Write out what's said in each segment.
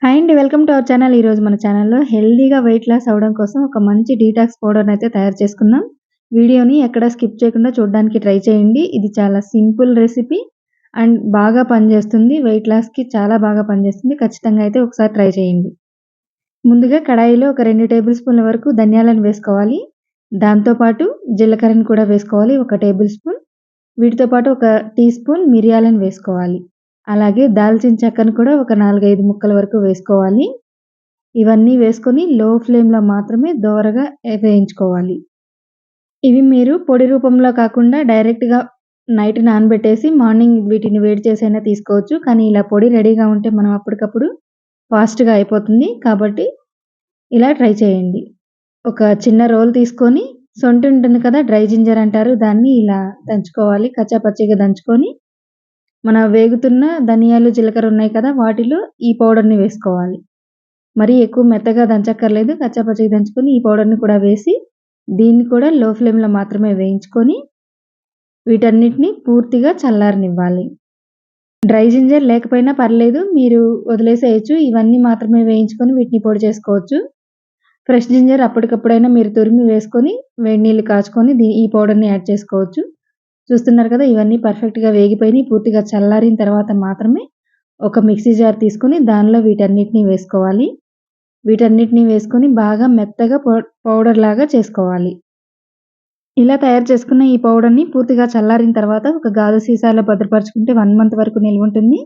Hi అండి. Welcome to our channel. ఈరోజు మన ఛానల్‌లో హెల్తీగా వెయిట్ లాస్ అవ్వడం కోసం ఒక మంచి డీటాక్స్ పౌడర్‌నైతే తయారు చేసుకుందాం. వీడియోని ఎక్కడ స్కిప్ చేయకుండా చూడడానికి ట్రై చేయండి. ఇది చాలా సింపుల్ రెసిపీ అండ్ బాగా పనిచేస్తుంది. వెయిట్ లాస్‌కి చాలా బాగా పనిచేస్తుంది. ఖచ్చితంగా అయితే ఒకసారి ట్రై చేయండి. ముందుగా కడాయిలో ఒక 2 టేబుల్ స్పూన్ల వరకు ధనియాలను వేసుకోవాలి. దాంతో పాటు జీలకర్రను కూడా వేసుకోవాలి 1 టేబుల్ స్పూన్. వీటితో పాటు ఒక టీ స్పూన్ మిరియాలను వేసుకోవాలి. అలాగే దాల్చిన చెక్కను కూడా ఒక 4, 5 ముక్కల వరకు వేసుకోవాలి. ఇవన్నీ వేసుకొని లో ఫ్లేమ్‌లో మాత్రమే దోరగా వేయించుకోవాలి. ఇవి మీరు పొడి రూపంలో కాకుండా డైరెక్ట్‌గా నైట్ నానబెట్టేసి మార్నింగ్ వీటిని వేడి చేసైనా తీసుకోవచ్చు. కానీ ఇలా పొడి రెడీగా ఉంటే మనం అప్పటికప్పుడు ఫాస్ట్‌గా అయిపోతుంది. కాబట్టి ఇలా ట్రై చేయండి. ఒక చిన్న రోల్ తీసుకొని సొంటి ఉంటుంది కదా! డ్రై జింజర్ అంటారు. దాన్ని ఇలా దంచుకోవాలి. కచ్చా పచ్చిగా దంచుకొని మన వేగుతున్న ధనియాలు, జీలకర్ర ఉన్నాయి కదా! వాటిలో ఈ పౌడర్‌ని వేసుకోవాలి. మరీ ఎక్కువ మెత్తగా దంచక్కర్లేదు. కచ్చా పచ్చిగా దంచుకొని ఈ పౌడర్‌ని కూడా వేసి, దీన్ని కూడా లో ఫ్లేమ్‌లో మాత్రమే వేయించుకొని, వీటన్నిటిని పూర్తిగా చల్లారనివ్వాలి. డ్రై జింజర్ లేకపోయినా పర్లేదు. మీరు వదిలేసేయొచ్చు. ఇవన్నీ మాత్రమే వేయించుకొని వీటిని పొడి చేసుకోవచ్చు. ఫ్రెష్ జింజర్ అప్పటికప్పుడైనా మీరు తురిమి వేసుకొని, వేడి నీళ్లు కాచుకొని ఈ పౌడర్‌ని యాడ్ చేసుకోవచ్చు. చూస్తున్నారు కదా! ఇవన్నీ పర్ఫెక్ట్‌గా వేగిపోయినాయి. పూర్తిగా చల్లారిన తర్వాత మాత్రమే ఒక మిక్సీ జార్ తీసుకొని దానిలో వీటన్నిటిని వేసుకోవాలి. వీటన్నిటిని వేసుకొని బాగా మెత్తగా పౌడర్ లాగా చేసుకోవాలి. ఇలా తయారు చేసుకున్న ఈ పౌడర్‌ని పూర్తిగా చల్లారిన తర్వాత ఒక గాజు సీసాలో భద్రపరుచుకుంటే 1 మంత్ వరకు నిల్వుంటుంది.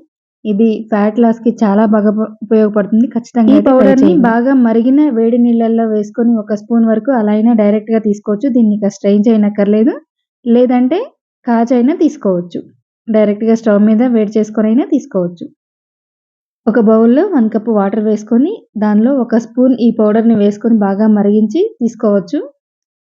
ఇది ఫ్యాట్ లాస్‌కి చాలా బాగా ఉపయోగపడుతుంది. ఖచ్చితంగా ఈ పౌడర్‌ని బాగా మరిగిన వేడి నీళ్ళల్లో వేసుకొని ఒక స్పూన్ వరకు అలా అయినా డైరెక్ట్‌గా తీసుకోవచ్చు. దీన్ని ఇక స్ట్రెయిన్ చేయనక్కర్లేదు. లేదంటే కాచైనా తీసుకోవచ్చు. డైరెక్ట్‌గా స్టవ్ మీద వేడి చేసుకొనైనా తీసుకోవచ్చు. ఒక బౌల్‌లో 1 కప్ వాటర్ వేసుకొని, దానిలో ఒక స్పూన్ ఈ పౌడర్‌ని వేసుకొని బాగా మరిగించి తీసుకోవచ్చు.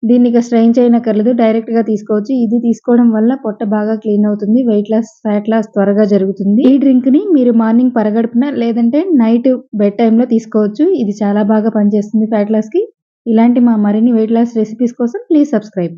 దీన్ని ఇక స్ట్రెయిన్ చేయనక్కర్లేదు. డైరెక్ట్‌గా తీసుకోవచ్చు. ఇది తీసుకోవడం వల్ల పొట్ట బాగా క్లీన్ అవుతుంది. వెయిట్ లాస్, ఫ్యాట్ లాస్ త్వరగా జరుగుతుంది. ఈ డ్రింక్‌ని మీరు మార్నింగ్ పరగడుపున లేదంటే నైట్ బెడ్ టైమ్‌లో తీసుకోవచ్చు. ఇది చాలా బాగా పనిచేస్తుంది ఫ్యాట్ లాస్‌కి. ఇలాంటి మా మరిన్ని వెయిట్ లాస్ రెసిపీస్ కోసం ప్లీజ్ సబ్స్క్రైబ్.